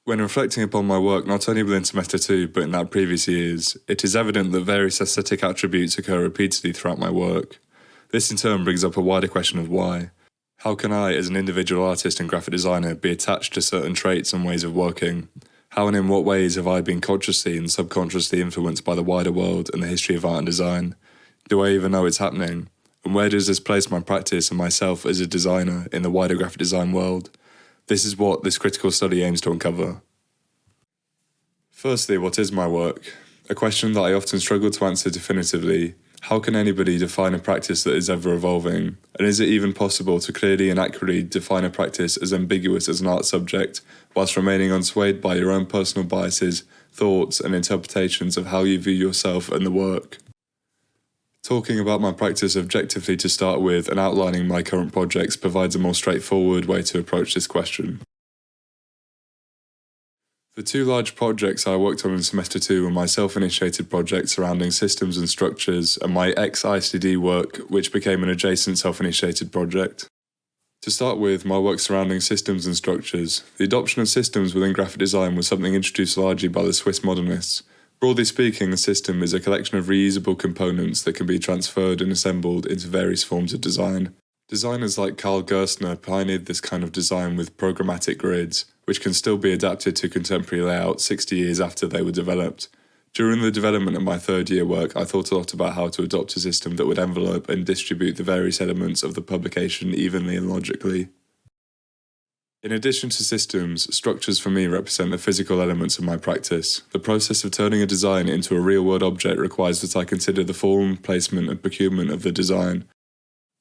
When reflecting upon my work not only within semester 2 but in that previous years, it is evident that various aesthetic attributes occur repeatedly throughout my work. This in turn brings up a wider question of why. How can I, as an individual artist and graphic designer, be attached to certain traits and ways of working? How and in what ways have I been consciously and subconsciously influenced by the wider world and the history of art and design? Do I even know it's happening? And where does this place my practice and myself as a designer in the wider graphic design world? This is what this critical study aims to uncover. Firstly, what is my work? A question that I often struggle to answer definitively. How can anybody define a practice that is ever evolving? And is it even possible to clearly and accurately define a practice as ambiguous as an art subject, whilst remaining unswayed by your own personal biases, thoughts, and interpretations of how you view yourself and the work? Talking about my practice objectively to start with and outlining my current projects provides a more straightforward way to approach this question. The two large projects I worked on in semester 2 were my self-initiated project surrounding systems and structures and my ex-ISTD work, which became an adjacent self-initiated project. To start with, my work surrounding systems and structures. The adoption of systems within graphic design was something introduced largely by the Swiss modernists. Broadly speaking, a system is a collection of reusable components that can be transferred and assembled into various forms of design. Designers like Karl Gerstner pioneered this kind of design with programmatic grids, which can still be adapted to contemporary layouts 60 years after they were developed. During the development of my third-year work, I thought a lot about how to adopt a system that would envelope and distribute the various elements of the publication evenly and logically. In addition to systems, structures for me represent the physical elements of my practice. The process of turning a design into a real-world object requires that I consider the form, placement, and procurement of the design.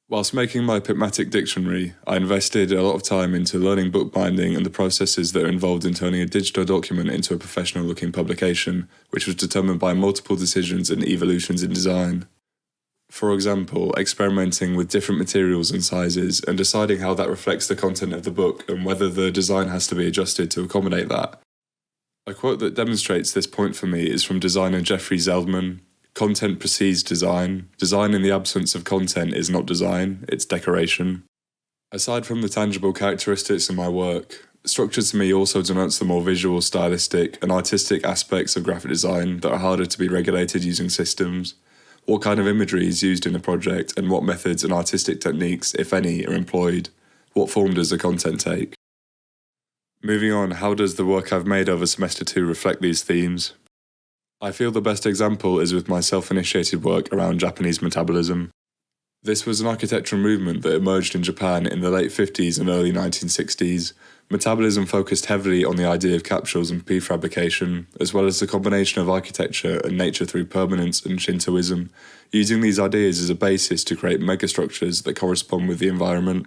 Whilst making my Pitmatic dictionary, I invested a lot of time into learning bookbinding and the processes that are involved in turning a digital document into a professional-looking publication, which was determined by multiple decisions and evolutions in design. For example, experimenting with different materials and sizes and deciding how that reflects the content of the book and whether the design has to be adjusted to accommodate that. A quote that demonstrates this point for me is from designer Jeffrey Zeldman. Content precedes design. Design in the absence of content is not design, it's decoration. Aside from the tangible characteristics of my work, structure to me also denotes the more visual, stylistic, and artistic aspects of graphic design that are harder to be regulated using systems. What kind of imagery is used in a project, and what methods and artistic techniques, if any, are employed? What form does the content take? Moving on, how does the work I've made over semester 2 reflect these themes? I feel the best example is with my self-initiated work around Japanese metabolism. This was an architectural movement that emerged in Japan in the late 50s and early 1960s. Metabolism focused heavily on the idea of capsules and prefabrication, as well as the combination of architecture and nature through permanence and Shintoism, using these ideas as a basis to create megastructures that correspond with the environment.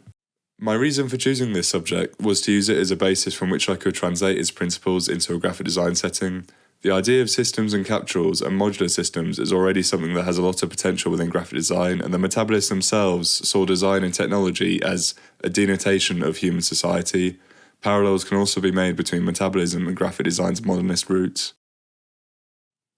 My reason for choosing this subject was to use it as a basis from which I could translate its principles into a graphic design setting. The idea of systems and capsules and modular systems is already something that has a lot of potential within graphic design, and the metabolists themselves saw design and technology as a denotation of human society. Parallels can also be made between metabolism and graphic design's modernist roots.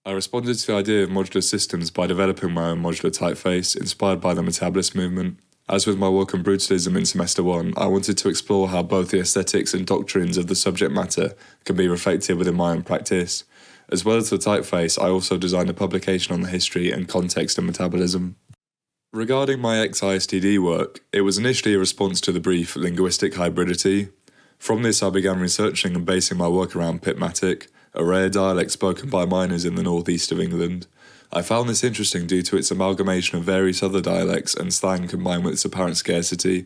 I responded to the idea of modular systems by developing my own modular typeface, inspired by the metabolist movement. As with my work on brutalism in semester 1, I wanted to explore how both the aesthetics and doctrines of the subject matter can be reflected within my own practice. As well as the typeface, I also designed a publication on the history and context of metabolism. Regarding my ex-ISTD work, it was initially a response to the brief linguistic hybridity. From this, I began researching and basing my work around Pitmatic, a rare dialect spoken by miners in the northeast of England. I found this interesting due to its amalgamation of various other dialects and slang combined with its apparent scarcity.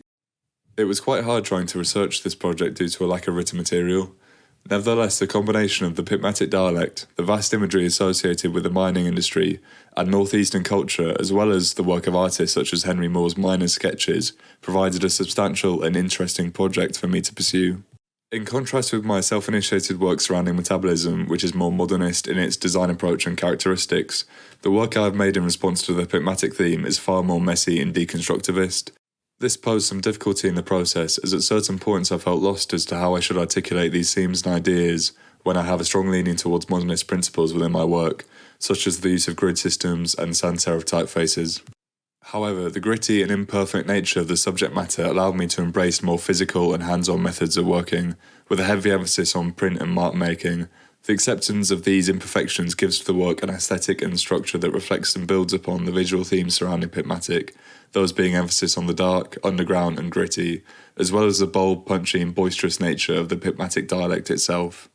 It was quite hard trying to research this project due to a lack of written material. Nevertheless, the combination of the Pitmatic dialect, the vast imagery associated with the mining industry, and northeastern culture, as well as the work of artists such as Henry Moore's miners' sketches, provided a substantial and interesting project for me to pursue. In contrast with my self-initiated work surrounding metabolism, which is more modernist in its design approach and characteristics, the work I have made in response to the Pitmatic theme is far more messy and deconstructivist. This posed some difficulty in the process, as at certain points I felt lost as to how I should articulate these themes and ideas when I have a strong leaning towards modernist principles within my work, such as the use of grid systems and sans serif typefaces. However, the gritty and imperfect nature of the subject matter allowed me to embrace more physical and hands-on methods of working, with a heavy emphasis on print and mark making. The acceptance of these imperfections gives to the work an aesthetic and structure that reflects and builds upon the visual themes surrounding Pitmatic, those being emphasis on the dark, underground and gritty, as well as the bold, punchy and boisterous nature of the Pitmatic dialect itself.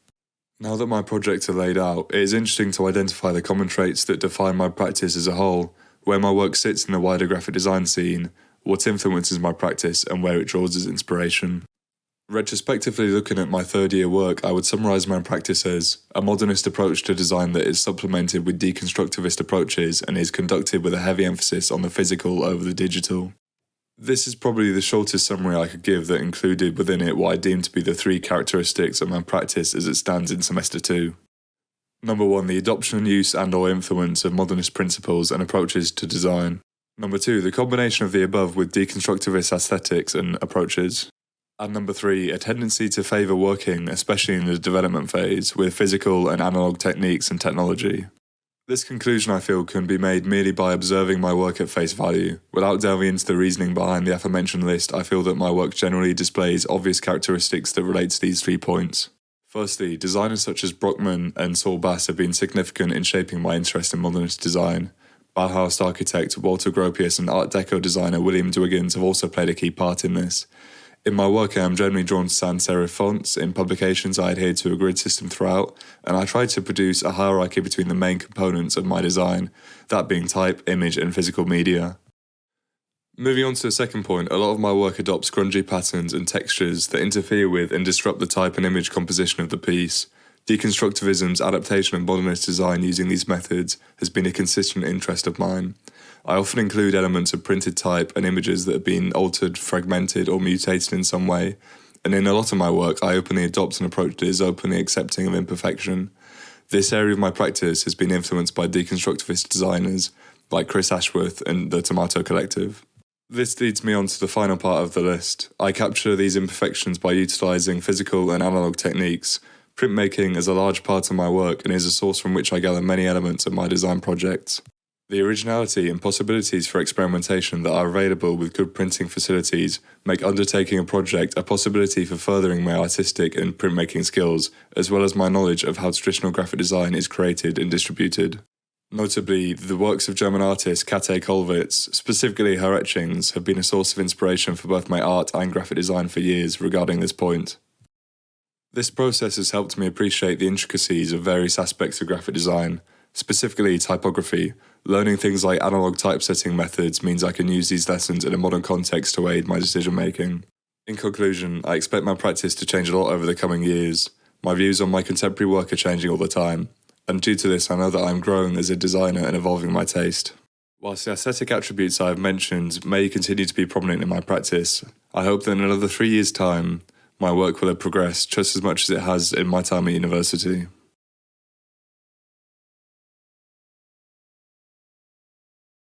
Now that my projects are laid out, it is interesting to identify the common traits that define my practice as a whole, where my work sits in the wider graphic design scene, what influences my practice and where it draws its inspiration. Retrospectively looking at my third-year work, I would summarise my practice as a modernist approach to design that is supplemented with deconstructivist approaches and is conducted with a heavy emphasis on the physical over the digital. This is probably the shortest summary I could give that included within it what I deem to be the three characteristics of my practice as it stands in Semester 2. Number 1, the adoption, use and/or influence of modernist principles and approaches to design. Number 2, the combination of the above with deconstructivist aesthetics and approaches. And number 3, a tendency to favour working, especially in the development phase, with physical and analogue techniques and technology. This conclusion, I feel, can be made merely by observing my work at face value. Without delving into the reasoning behind the aforementioned list, I feel that my work generally displays obvious characteristics that relate to these 3 points. Firstly, designers such as Brockman and Saul Bass have been significant in shaping my interest in modernist design. Bauhaus architect Walter Gropius and Art Deco designer William Dwiggins have also played a key part in this. In my work, I am generally drawn to sans serif fonts. In publications, I adhere to a grid system throughout, and I try to produce a hierarchy between the main components of my design, that being type, image, and physical media. Moving on to the second point, a lot of my work adopts grungy patterns and textures that interfere with and disrupt the type and image composition of the piece. Deconstructivism's adaptation of modernist design using these methods has been a consistent interest of mine. I often include elements of printed type and images that have been altered, fragmented, or mutated in some way, and in a lot of my work I openly adopt an approach that is openly accepting of imperfection. This area of my practice has been influenced by deconstructivist designers like Chris Ashworth and the Tomato Collective. This leads me on to the final part of the list. I capture these imperfections by utilising physical and analogue techniques. Printmaking is a large part of my work and is a source from which I gather many elements of my design projects. The originality and possibilities for experimentation that are available with good printing facilities make undertaking a project a possibility for furthering my artistic and printmaking skills, as well as my knowledge of how traditional graphic design is created and distributed. Notably, the works of German artist Käthe Kollwitz, specifically her etchings, have been a source of inspiration for both my art and graphic design for years regarding this point. This process has helped me appreciate the intricacies of various aspects of graphic design, specifically typography. Learning things like analog typesetting methods means I can use these lessons in a modern context to aid my decision making. In conclusion, I expect my practice to change a lot over the coming years. My views on my contemporary work are changing all the time, and due to this I know that I am growing as a designer and evolving my taste. Whilst the aesthetic attributes I have mentioned may continue to be prominent in my practice, I hope that in another 3 years' time, my work will have progressed just as much as it has in my time at university.